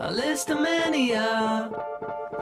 A list of mania.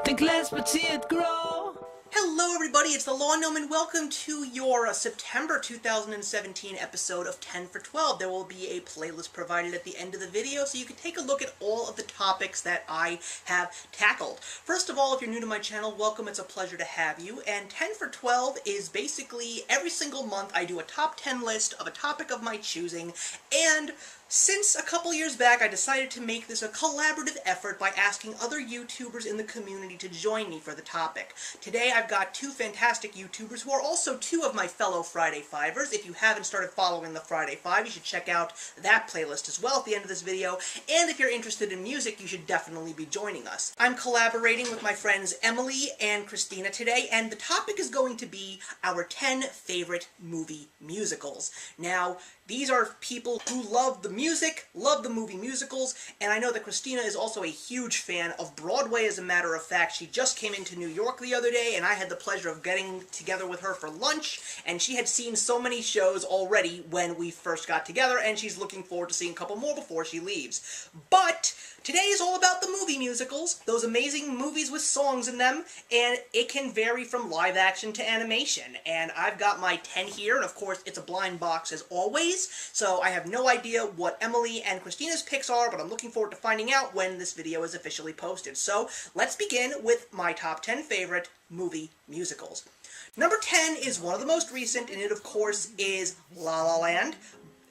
Think less but see it grow. Hello everybody, it's the Law Gnome and welcome to your September 2017 episode of 10 for 12. There will be a playlist provided at the end of the video so you can take a look at all of the topics that I have tackled. First of all, if you're new to my channel, welcome, it's a pleasure to have you. And 10 for 12 is basically every single month I do a top 10 list of a topic of my choosing, and since a couple years back, I decided to make this a collaborative effort by asking other YouTubers in the community to join me for the topic. Today I've got two fantastic YouTubers who are also two of my fellow Friday Fivers. If you haven't started following the Friday Five, you should check out that playlist as well at the end of this video, and if you're interested in music, you should definitely be joining us. I'm collaborating with my friends Emily and Christina today, and the topic is going to be our 10 favorite movie musicals. Now, these are people who love the music, love the movie musicals, and I know that Christina is also a huge fan of Broadway. As a matter of fact, she just came into New York the other day, and I had the pleasure of getting together with her for lunch, and she had seen so many shows already when we first got together, and she's looking forward to seeing a couple more before she leaves. But today is all about the movie musicals, those amazing movies with songs in them, and it can vary from live action to animation. And I've got my 10 here, and of course it's a blind box as always, so I have no idea what Emily and Christina's picks are, but I'm looking forward to finding out when this video is officially posted. So let's begin with my top 10 favorite movie musicals. Number 10 is one of the most recent, and it of course is La La Land,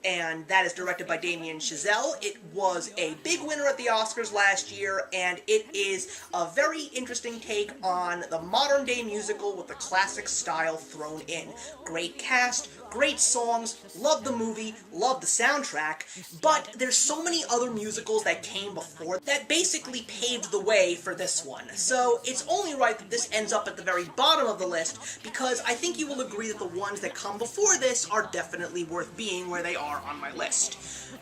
and that is directed by Damien Chazelle. It was a big winner at the Oscars last year, and it is a very interesting take on the modern-day musical with the classic style thrown in. Great cast, great songs, love the movie, love the soundtrack, but there's so many other musicals that came before that basically paved the way for this one. So it's only right that this ends up at the very bottom of the list, because I think you will agree that the ones that come before this are definitely worth being where they are on my list.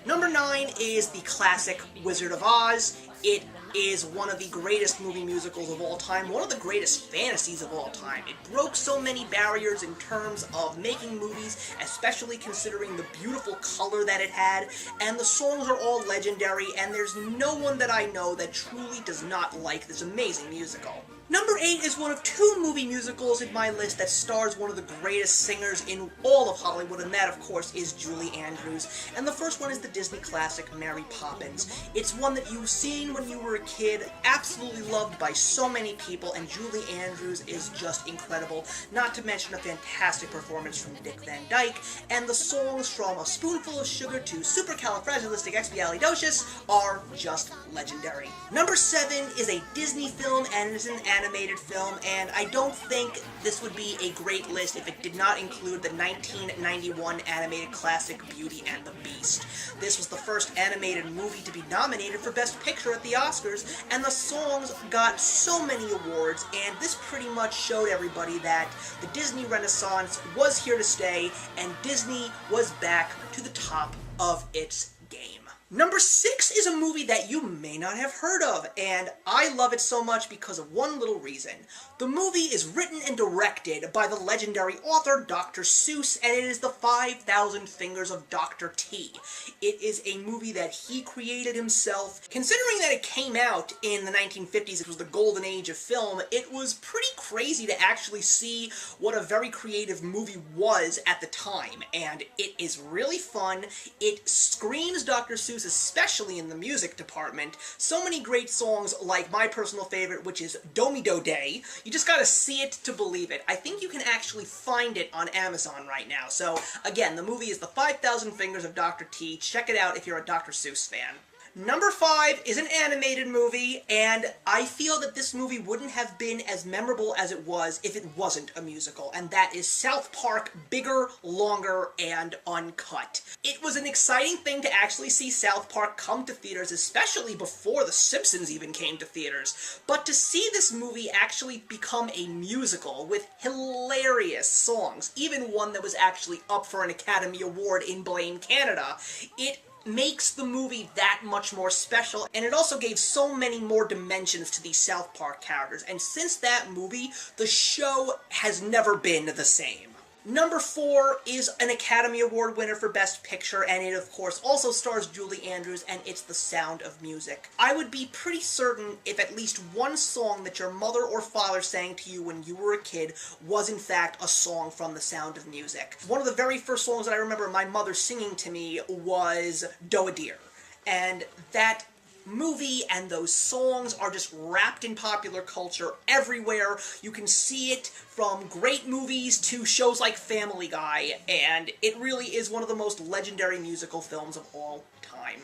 Number 9 is the classic Wizard of Oz. It is one of the greatest movie musicals of all time, one of the greatest fantasies of all time. It broke so many barriers in terms of making movies, especially considering the beautiful color that it had, and the songs are all legendary, and there's no one that I know that truly does not like this amazing musical. Number 8 is one of two movie musicals in my list that stars one of the greatest singers in all of Hollywood, and that, of course, is Julie Andrews. And the first one is the Disney classic Mary Poppins. It's one that you've seen when you were a kid, absolutely loved by so many people, and Julie Andrews is just incredible, not to mention a fantastic performance from Dick Van Dyke, and the songs from A Spoonful of Sugar to Supercalifragilisticexpialidocious are just legendary. Number 7 is a Disney film, and it is an animated film, and I don't think this would be a great list if it did not include the 1991 animated classic Beauty and the Beast. This was the first animated movie to be nominated for Best Picture at the Oscars, and the songs got so many awards, and this pretty much showed everybody that the Disney Renaissance was here to stay, and Disney was back to the top of its game. Number 6 is a movie that you may not have heard of, and I love it so much because of one little reason. The movie is written and directed by the legendary author Dr. Seuss, and it is The 5,000 Fingers of Dr. T. It is a movie that he created himself. Considering that it came out in the 1950s, it was the golden age of film, it was pretty crazy to actually see what a very creative movie was at the time, and it is really fun. It screams Dr. Seuss, especially in the music department. So many great songs, like my personal favorite, which is Do-Mi-Do Day. You just gotta see it to believe it. I think you can actually find it on Amazon right now. So, again, the movie is The 5,000 Fingers of Dr. T. Check it out if you're a Dr. Seuss fan. Number 5 is an animated movie, and I feel that this movie wouldn't have been as memorable as it was if it wasn't a musical, and that is South Park: Bigger, Longer, and Uncut. It was an exciting thing to actually see South Park come to theaters, especially before The Simpsons even came to theaters. But to see this movie actually become a musical with hilarious songs, even one that was actually up for an Academy Award in Blame, Canada, it makes the movie that much more special, and it also gave so many more dimensions to these South Park characters, and since that movie, the show has never been the same. Number 4 is an Academy Award winner for Best Picture, and it of course also stars Julie Andrews, and it's The Sound of Music. I would be pretty certain if at least one song that your mother or father sang to you when you were a kid was in fact a song from The Sound of Music. One of the very first songs that I remember my mother singing to me was Doe a Deer, and that movie and those songs are just wrapped in popular culture everywhere. You can see it from great movies to shows like Family Guy, and it really is one of the most legendary musical films of all time.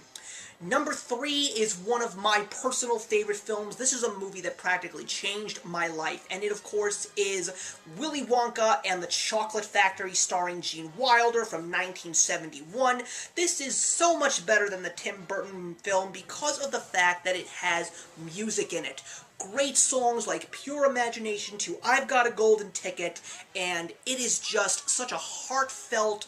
Number 3 is one of my personal favorite films. This is a movie that practically changed my life, and it of course is Willy Wonka and the Chocolate Factory starring Gene Wilder from 1971. This is so much better than the Tim Burton film because of the fact that it has music in it. Great songs like Pure Imagination to I've Got a Golden Ticket, and it is just such a heartfelt,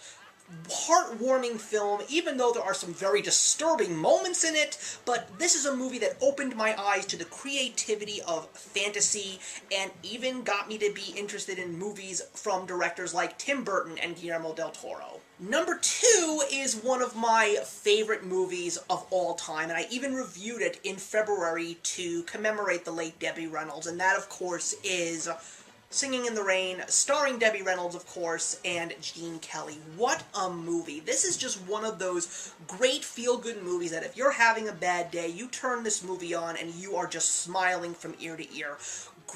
heartwarming film, even though there are some very disturbing moments in it. But this is a movie that opened my eyes to the creativity of fantasy and even got me to be interested in movies from directors like Tim Burton and Guillermo del Toro. Number 2 is one of my favorite movies of all time, and I even reviewed it in February to commemorate the late Debbie Reynolds, and that of course is Singing in the Rain, starring Debbie Reynolds, of course, and Gene Kelly. What a movie. This is just one of those great feel-good movies that if you're having a bad day, you turn this movie on and you are just smiling from ear to ear.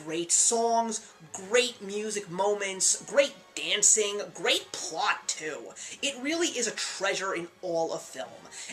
Great songs, great music moments, great dancing, great plot too. It really is a treasure in all of film.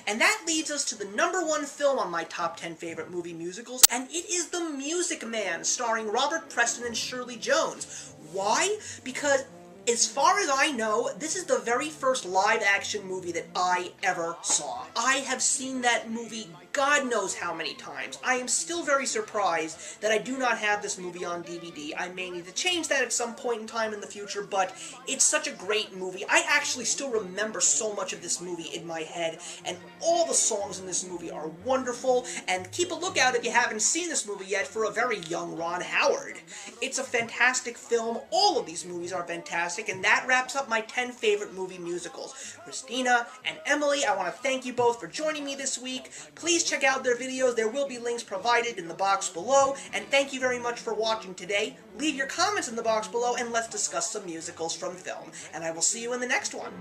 And that leads us to the number 1 film on my top 10 favorite movie musicals, and it is The Music Man, starring Robert Preston and Shirley Jones. Why? Because as far as I know, this is the very first live-action movie that I ever saw. I have seen that movie God knows how many times. I am still very surprised that I do not have this movie on DVD. I may need to change that at some point in time in the future, but it's such a great movie. I actually still remember so much of this movie in my head, and all the songs in this movie are wonderful, and keep a lookout if you haven't seen this movie yet for a very young Ron Howard. It's a fantastic film. All of these movies are fantastic, and that wraps up my 10 favorite movie musicals. Christina and Emily, I want to thank you both for joining me this week. Please check out their videos. There will be links provided in the box below, and thank you very much for watching today. Leave your comments in the box below, and let's discuss some musicals from film. And I will see you in the next one.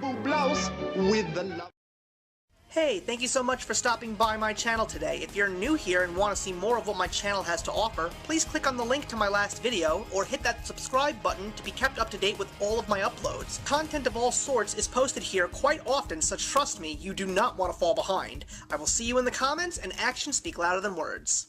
Hey, thank you so much for stopping by my channel today. If you're new here and want to see more of what my channel has to offer, please click on the link to my last video, or hit that subscribe button to be kept up to date with all of my uploads. Content of all sorts is posted here quite often, so trust me, you do not want to fall behind. I will see you in the comments, and actions speak louder than words.